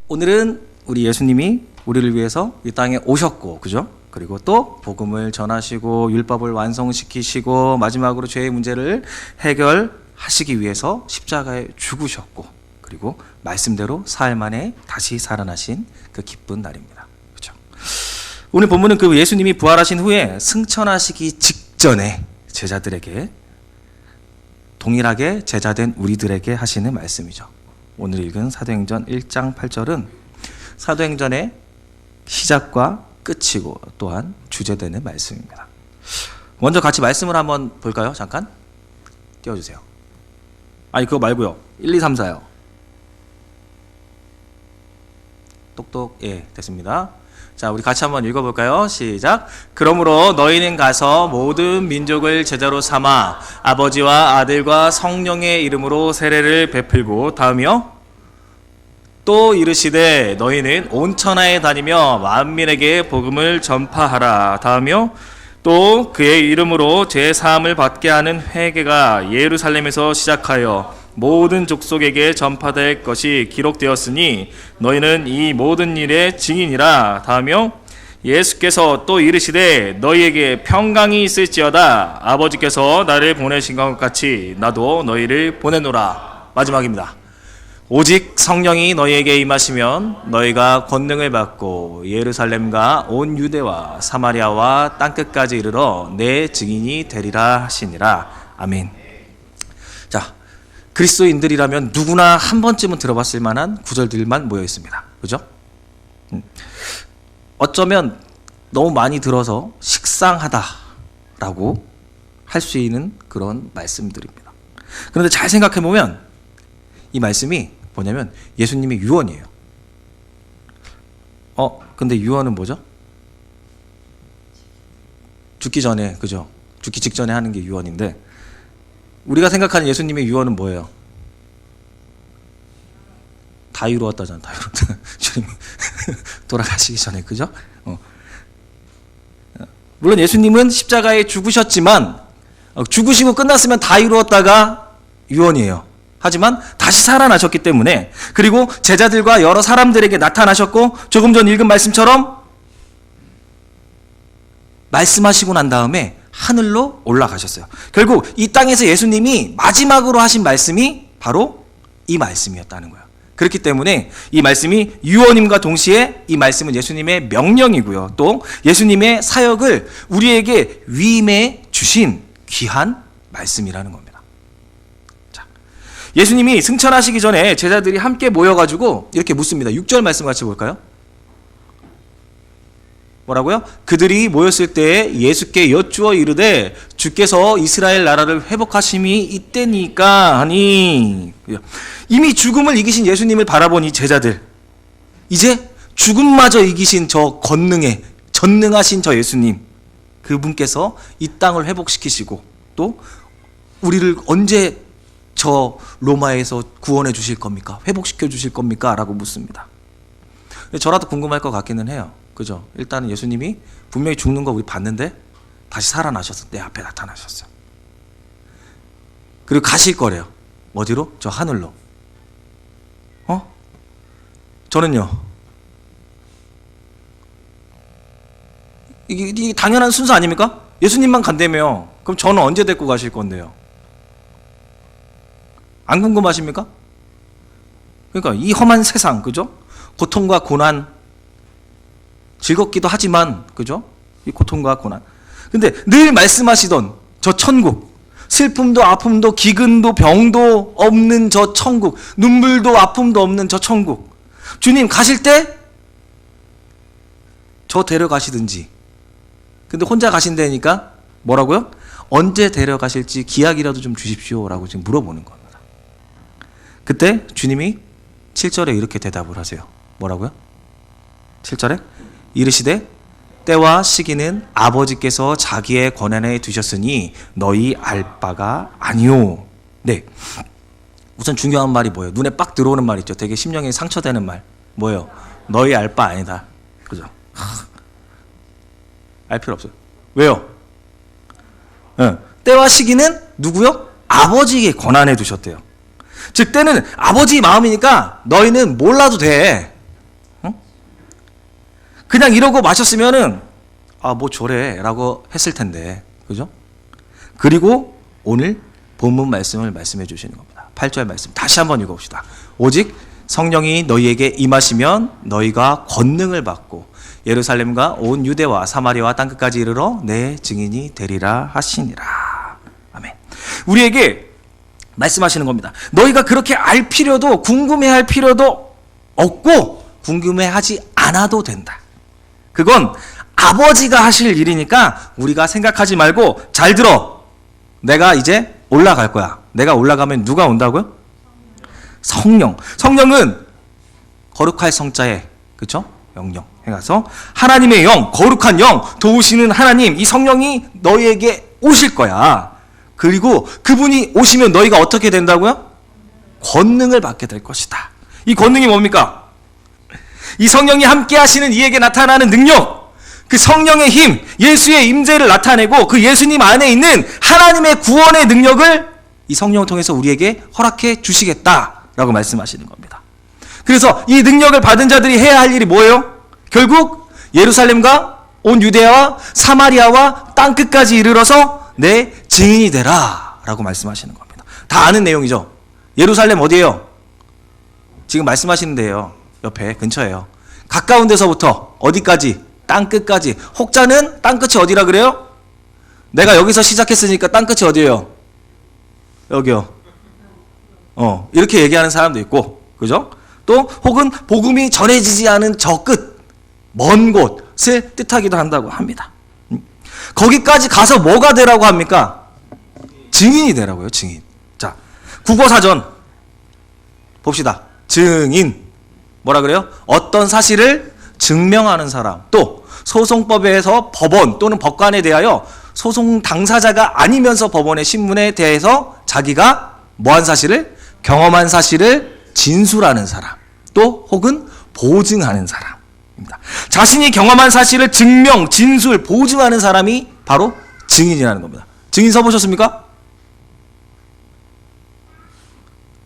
오늘은 우리 예수님이 우리를 위해서 이 땅에 오셨고, 그죠? 그리고 또 복음을 전하시고 율법을 완성시키시고 마지막으로 죄의 문제를 해결하시기 위해서 십자가에 죽으셨고, 그리고 말씀대로 사흘 만에 다시 살아나신 그 기쁜 날입니다. 그죠? 오늘 본문은 그 예수님이 부활하신 후에 승천하시기 직전에 제자들에게, 동일하게 제자된 우리들에게 하시는 말씀이죠. 오늘 읽은 사도행전 1장 8절은 사도행전의 시작과 끝이고 또한 주제되는 말씀입니다. 먼저 같이 말씀을 한번 볼까요? 잠깐 띄워주세요. 아니 그거 말고요. 1, 2, 3, 4요. 똑똑. 예, 됐습니다. 자, 우리 같이 한번 읽어볼까요? 시작. 그러므로 너희는 가서 모든 민족을 제자로 삼아 아버지와 아들과 성령의 이름으로 세례를 베풀고, 다음이요. 또 이르시되 너희는 온 천하에 다니며 만민에게 복음을 전파하라. 다음이요. 또 그의 이름으로 죄 사함을 받게 하는 회개가 예루살렘에서 시작하여 모든 족속에게 전파될 것이 기록되었으니 너희는 이 모든 일의 증인이라. 다음이요. 예수께서 또 이르시되 너희에게 평강이 있을지어다. 아버지께서 나를 보내신 것 같이 나도 너희를 보내노라. 마지막입니다. 오직 성령이 너희에게 임하시면 너희가 권능을 받고 예루살렘과 온 유대와 사마리아와 땅끝까지 이르러 내 증인이 되리라 하시니라. 아멘. 자, 그리스도인들이라면 누구나 한 번쯤은 들어봤을 만한 구절들만 모여 있습니다. 그죠? 어쩌면 너무 많이 들어서 식상하다라고 할 수 있는 그런 말씀들입니다. 그런데 잘 생각해 보면 이 말씀이 뭐냐면 예수님의 유언이에요. 근데 유언은 뭐죠? 죽기 전에, 그죠? 죽기 직전에 하는 게 유언인데, 우리가 생각하는 예수님의 유언은 뭐예요? 다 이루었다잖아, 다 이루었다. 주님 돌아가시기 전에, 그죠? 물론 예수님은 십자가에 죽으셨지만, 죽으시고 끝났으면 다 이루었다가 유언이에요. 하지만 다시 살아나셨기 때문에, 그리고 제자들과 여러 사람들에게 나타나셨고, 조금 전 읽은 말씀처럼 말씀하시고 난 다음에 하늘로 올라가셨어요. 결국 이 땅에서 예수님이 마지막으로 하신 말씀이 바로 이 말씀이었다는 거예요. 그렇기 때문에 이 말씀이 유언임과 동시에 이 말씀은 예수님의 명령이고요. 또 예수님의 사역을 우리에게 위임해 주신 귀한 말씀이라는 겁니다. 예수님이 승천하시기 전에 제자들이 함께 모여가지고 이렇게 묻습니다. 6절 말씀 같이 볼까요? 뭐라고요? 그들이 모였을 때 예수께 여쭈어 이르되 주께서 이스라엘 나라를 회복하심이 이때니까 하니. 이미 죽음을 이기신 예수님을 바라본 이 제자들, 이제 죽음마저 이기신 저 전능하신 저 예수님, 그분께서 이 땅을 회복시키시고 또 우리를 언제 저 로마에서 구원해 주실 겁니까? 회복시켜 주실 겁니까? 라고 묻습니다. 저라도 궁금할 것 같기는 해요. 그죠? 일단은 예수님이 분명히 죽는 거 우리 봤는데 다시 살아나셔서 내 앞에 나타나셨어요. 그리고 가실 거래요. 어디로? 저 하늘로. 저는요, 이게 당연한 순서 아닙니까? 예수님만 간다며 그럼 저는 언제 데리고 가실 건데요? 안 궁금하십니까? 그러니까 이 험한 세상, 그죠? 고통과 고난, 즐겁기도 하지만, 그죠? 이 고통과 고난. 근데 늘 말씀하시던 저 천국, 슬픔도 아픔도 기근도 병도 없는 저 천국, 눈물도 아픔도 없는 저 천국, 주님 가실 때 저 데려가시든지. 근데 혼자 가신다니까 뭐라고요? 언제 데려가실지 기약이라도 좀 주십시오 라고 지금 물어보는 겁니다. 그때 주님이 7절에 이렇게 대답을 하세요. 뭐라고요? 7절에 이르시되 때와 시기는 아버지께서 자기의 권한에 두셨으니 너희 알 바가 아니오. 네, 우선 중요한 말이 뭐예요? 눈에 빡 들어오는 말 있죠. 되게 심령에 상처되는 말 뭐예요? 너희 알 바 아니다. 그죠? 알 필요 없어요. 왜요? 때와 시기는 누구요? 아버지의 권한에 두셨대요. 즉 때는 아버지 마음이니까 너희는 몰라도 돼. 그냥 이러고 마셨으면은 뭐 저래 라고 했을 텐데, 그죠? 그리고 오늘 본문 말씀을 말씀해 주시는 겁니다. 8절 말씀 다시 한번 읽어봅시다. 오직 성령이 너희에게 임하시면 너희가 권능을 받고 예루살렘과 온 유대와 사마리아와 땅끝까지 이르러 내 증인이 되리라 하시니라. 아멘. 우리에게 말씀하시는 겁니다. 너희가 그렇게 알 필요도, 궁금해할 필요도 없고 궁금해하지 않아도 된다. 그건 아버지가 하실 일이니까 우리가 생각하지 말고, 잘 들어. 내가 이제 올라갈 거야. 내가 올라가면 누가 온다고요? 성령. 성령은 거룩할 성자에, 그렇죠? 영령 해가서 하나님의 영, 거룩한 영, 도우시는 하나님, 이 성령이 너희에게 오실 거야. 그리고 그분이 오시면 너희가 어떻게 된다고요? 권능을 받게 될 것이다. 이 권능이 뭡니까? 이 성령이 함께 하시는 이에게 나타나는 능력, 그 성령의 힘, 예수의 임재를 나타내고 그 예수님 안에 있는 하나님의 구원의 능력을 이 성령을 통해서 우리에게 허락해 주시겠다라고 말씀하시는 겁니다. 그래서 이 능력을 받은 자들이 해야 할 일이 뭐예요? 결국 예루살렘과 온 유대와 사마리아와 땅끝까지 이르러서 내 증인이 되라 라고 말씀하시는 겁니다. 다 아는 내용이죠. 예루살렘 어디예요? 지금 말씀하시는 데예요. 옆에 근처예요. 가까운 데서부터 어디까지? 땅끝까지. 혹자는 땅끝이 어디라 그래요? 내가 여기서 시작했으니까 땅끝이 어디예요? 여기요. 이렇게 얘기하는 사람도 있고, 그죠? 또 혹은 복음이 전해지지 않은 저 끝, 먼 곳을 뜻하기도 한다고 합니다. 거기까지 가서 뭐가 되라고 합니까? 증인이 되라고요. 증인. 자, 국어사전 봅시다. 증인 뭐라 그래요? 어떤 사실을 증명하는 사람. 또 소송법에서 법원 또는 법관에 대하여 소송 당사자가 아니면서 법원의 신문에 대해서 자기가 뭐한 사실을, 경험한 사실을 진술하는 사람. 또 혹은 보증하는 사람입니다. 자신이 경험한 사실을 증명, 진술, 보증하는 사람이 바로 증인이라는 겁니다. 증인 서보셨습니까?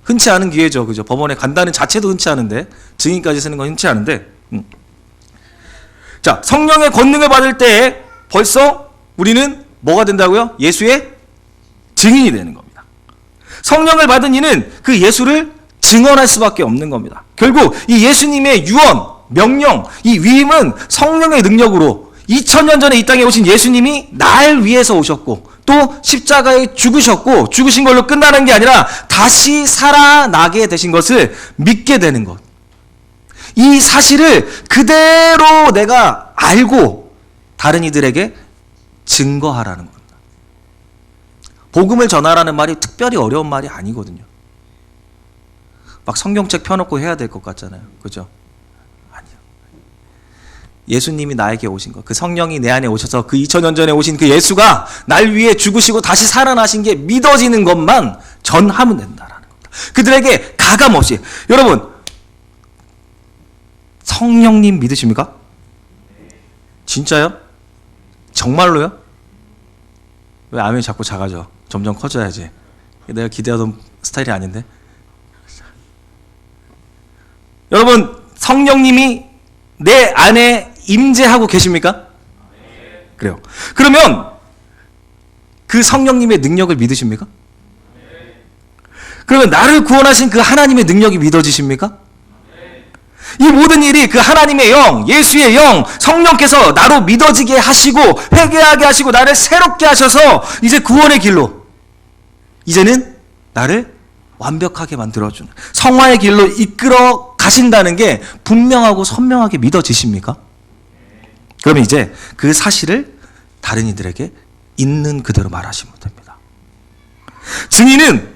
흔치 않은 기회죠. 그죠? 법원에 간다는 자체도 흔치 않은데, 증인까지 쓰는 건 흔치 않은데, 자, 성령의 권능을 받을 때 벌써 우리는 뭐가 된다고요? 예수의 증인이 되는 겁니다. 성령을 받은 이는 그 예수를 증언할 수밖에 없는 겁니다. 결국 이 예수님의 유언, 명령, 이 위임은 성령의 능력으로 2000년 전에 이 땅에 오신 예수님이 날 위해서 오셨고, 또 십자가에 죽으셨고, 죽으신 걸로 끝나는 게 아니라 다시 살아나게 되신 것을 믿게 되는 것. 이 사실을 그대로 내가 알고 다른 이들에게 증거하라는 겁니다. 복음을 전하라는 말이 특별히 어려운 말이 아니거든요. 막 성경책 펴놓고 해야 될 것 같잖아요. 그죠? 아니요. 예수님이 나에게 오신 것, 그 성령이 내 안에 오셔서 그 2000년 전에 오신 그 예수가 날 위해 죽으시고 다시 살아나신 게 믿어지는 것만 전하면 된다라는 겁니다. 그들에게 가감없이. 여러분, 성령님 믿으십니까? 진짜요? 정말로요? 왜 아멘이 자꾸 작아져? 점점 커져야지. 내가 기대하던 스타일이 아닌데. 여러분, 성령님이 내 안에 임재하고 계십니까? 그래요. 그러면 그 성령님의 능력을 믿으십니까? 그러면 나를 구원하신 그 하나님의 능력이 믿어지십니까? 이 모든 일이 그 하나님의 영, 예수의 영, 성령께서 나로 믿어지게 하시고 회개하게 하시고 나를 새롭게 하셔서 이제 구원의 길로, 이제는 나를 완벽하게 만들어주는 성화의 길로 이끌어 가신다는 게 분명하고 선명하게 믿어지십니까? 그러면 이제 그 사실을 다른 이들에게 있는 그대로 말하시면 됩니다. 증인은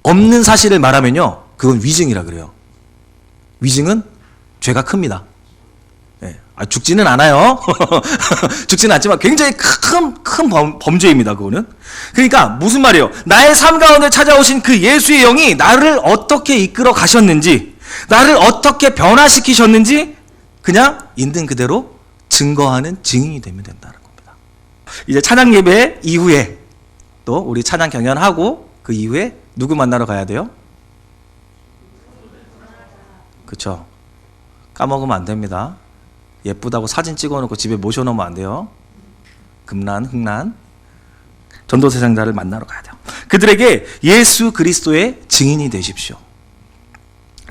없는 사실을 말하면요, 그건 위증이라 그래요. 위증은 죄가 큽니다. 네. 죽지는 않아요. 죽지는 않지만 굉장히 큰 범죄입니다. 그거는. 그러니까 무슨 말이에요? 나의 삶 가운데 찾아오신 그 예수의 영이 나를 어떻게 이끌어 가셨는지, 나를 어떻게 변화시키셨는지 그냥 있는 그대로 증거하는 증인이 되면 된다는 겁니다. 이제 찬양 예배 이후에 또 우리 찬양 경연하고 그 이후에 누구 만나러 가야 돼요? 그렇죠. 까먹으면 안 됩니다. 예쁘다고 사진 찍어놓고 집에 모셔놓으면 안 돼요. 금란, 흑란, 전도대상자를 만나러 가야 돼요. 그들에게 예수 그리스도의 증인이 되십시오.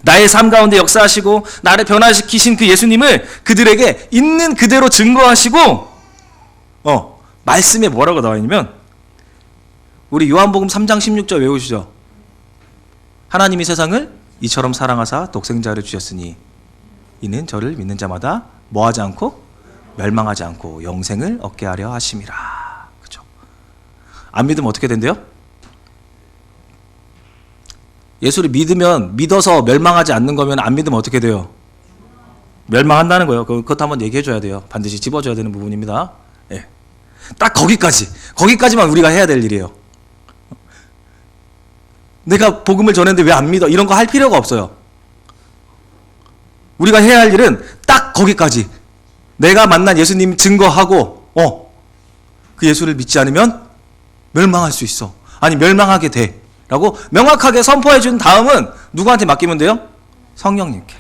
나의 삶 가운데 역사하시고 나를 변화시키신 그 예수님을 그들에게 있는 그대로 증거하시고 말씀에 뭐라고 나와 있냐면 우리 요한복음 3장 16절 외우시죠. 하나님이 세상을 이처럼 사랑하사 독생자를 주셨으니 이는 저를 믿는 자마다 뭐하지 않고 멸망하지 않고 영생을 얻게 하려 하심이라. 그죠? 안 믿으면 어떻게 된대요? 예수를 믿어서 멸망하지 않는 거면 안 믿으면 어떻게 돼요? 멸망한다는 거예요. 그것도 한번 얘기해 줘야 돼요. 반드시 집어줘야 되는 부분입니다. 예. 딱 거기까지만 우리가 해야 될 일이에요. 내가 복음을 전했는데 왜 안 믿어? 이런 거 할 필요가 없어요. 우리가 해야 할 일은 딱 거기까지. 내가 만난 예수님 증거하고 그 예수를 믿지 않으면 멸망할 수 있어. 아니 멸망하게 돼. 라고 명확하게 선포해 준 다음은 누구한테 맡기면 돼요? 성령님께.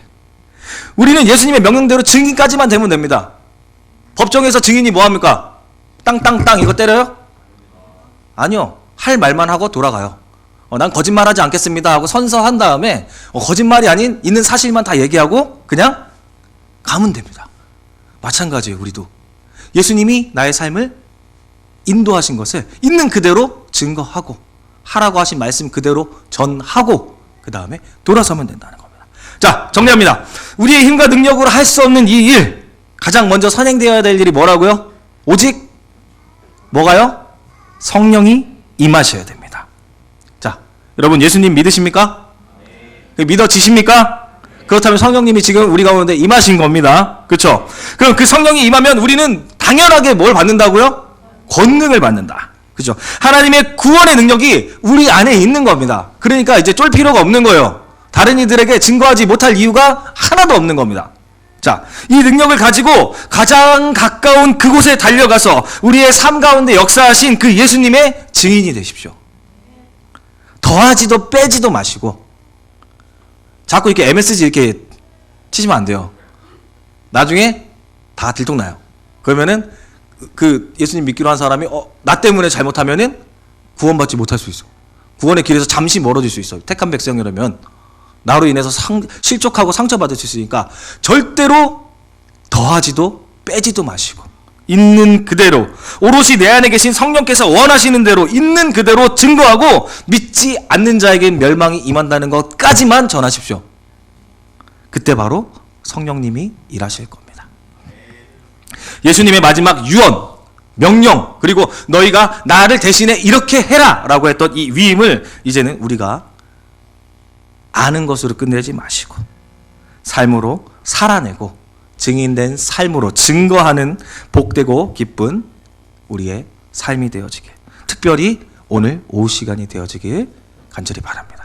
우리는 예수님의 명령대로 증인까지만 되면 됩니다. 법정에서 증인이 뭐합니까? 땅땅땅 이거 때려요? 아니요. 할 말만 하고 돌아가요. 난 거짓말하지 않겠습니다 하고 선서한 다음에 거짓말이 아닌 있는 사실만 다 얘기하고 그냥 가면 됩니다. 마찬가지예요. 우리도 예수님이 나의 삶을 인도하신 것을 있는 그대로 증거하고 하라고 하신 말씀 그대로 전하고 그 다음에 돌아서면 된다는 겁니다. 자, 정리합니다. 우리의 힘과 능력으로 할 수 없는 이 일, 가장 먼저 선행되어야 될 일이 뭐라고요? 오직 뭐가요? 성령이 임하셔야 됩니다. 자, 여러분 예수님 믿으십니까? 믿어지십니까? 그렇다면 성령님이 지금 우리 가운데 임하신 겁니다. 그렇죠? 그럼 그 성령이 임하면 우리는 당연하게 뭘 받는다고요? 권능을 받는다. 그죠? 하나님의 구원의 능력이 우리 안에 있는 겁니다. 그러니까 이제 쫄 필요가 없는 거예요. 다른 이들에게 증거하지 못할 이유가 하나도 없는 겁니다. 자, 이 능력을 가지고 가장 가까운 그곳에 달려가서 우리의 삶 가운데 역사하신 그 예수님의 증인이 되십시오. 더하지도 빼지도 마시고 자꾸 이렇게 MSG 이렇게 치시면 안 돼요. 나중에 다 들통나요. 그러면은 그 예수님 믿기로 한 사람이 나 때문에 잘못하면은 구원받지 못할 수 있어. 구원의 길에서 잠시 멀어질 수 있어. 택한 백성이라면 나로 인해서 실족하고 상처받을 수 있으니까 절대로 더하지도 빼지도 마시고 있는 그대로 오롯이 내 안에 계신 성령께서 원하시는 대로 있는 그대로 증거하고 믿지 않는 자에게 멸망이 임한다는 것까지만 전하십시오. 그때 바로 성령님이 일하실 겁니다. 예수님의 마지막 유언, 명령, 그리고 너희가 나를 대신에 이렇게 해라 라고 했던 이 위임을 이제는 우리가 아는 것으로 끝내지 마시고 삶으로 살아내고 증인된 삶으로 증거하는 복되고 기쁜 우리의 삶이 되어지게, 특별히 오늘 오후 시간이 되어지길 간절히 바랍니다.